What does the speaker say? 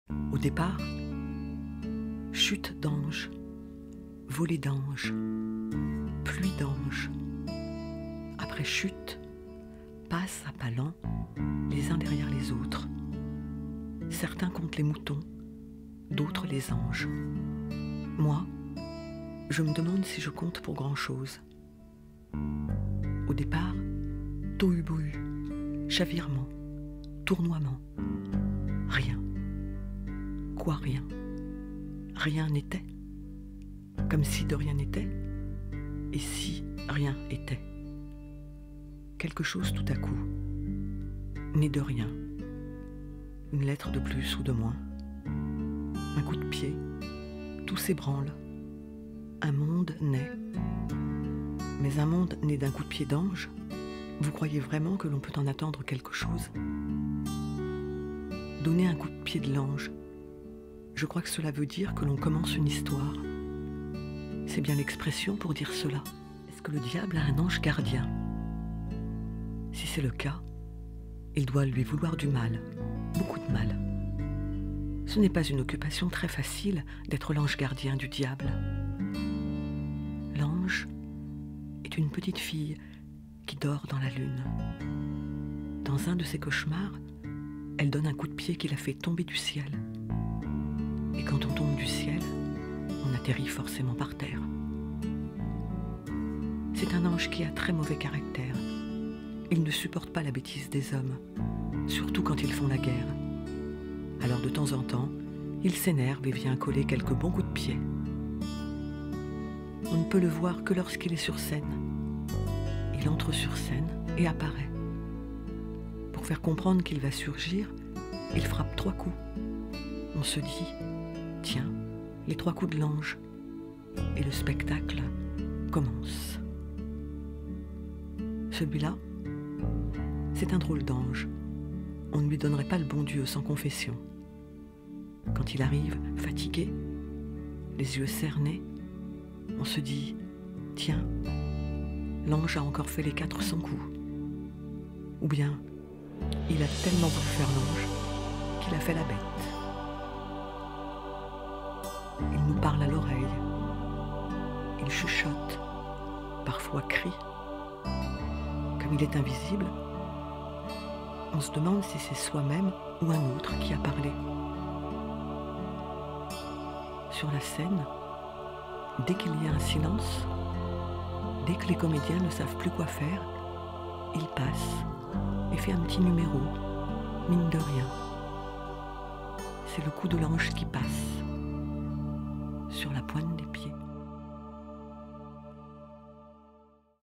Au départ, chute d'anges, volée d'anges, pluie d'anges. Après chute, passe à pas lents, les uns derrière les autres. Certains comptent les moutons, d'autres les anges. Moi, je me demande si je compte pour grand-chose. Au départ, tohu-bohu, chavirement, tournoiement, rien. Quoi rien? Rien n'était. Comme si de rien n'était. Et si rien était? Quelque chose tout à coup, né de rien. Une lettre de plus ou de moins. Un coup de pied, tout s'ébranle. Un monde naît. Mais un monde né d'un coup de pied d'ange, vous croyez vraiment que l'on peut en attendre quelque chose? Donner un coup de pied de l'ange, je crois que cela veut dire que l'on commence une histoire. C'est bien l'expression pour dire cela. Est-ce que le diable a un ange gardien? Si c'est le cas, il doit lui vouloir du mal, beaucoup de mal. Ce n'est pas une occupation très facile d'être l'ange gardien du diable. L'ange est une petite fille qui dort dans la lune. Dans un de ses cauchemars, elle donne un coup de pied qui la fait tomber du ciel. Et quand on tombe du ciel, on atterrit forcément par terre. C'est un ange qui a très mauvais caractère. Il ne supporte pas la bêtise des hommes, surtout quand ils font la guerre. Alors de temps en temps, il s'énerve et vient coller quelques bons coups de pied. On ne peut le voir que lorsqu'il est sur scène. Il entre sur scène et apparaît. Pour faire comprendre qu'il va surgir, il frappe 3 coups. On se dit, tiens, les 3 coups de l'ange. Et le spectacle commence. Celui-là, c'est un drôle d'ange. On ne lui donnerait pas le bon Dieu sans confession. Quand il arrive, fatigué, les yeux cernés, on se dit, tiens, l'ange a encore fait les 400 coups. Ou bien, il a tellement voulu faire l'ange qu'il a fait la bête. Il nous parle à l'oreille. Il chuchote, parfois crie. Comme il est invisible, on se demande si c'est soi-même ou un autre qui a parlé. Sur la scène, dès qu'il y a un silence, dès que les comédiens ne savent plus quoi faire, il passe et fait un petit numéro, mine de rien. C'est le coup de l'ange qui passe sur la pointe des pieds.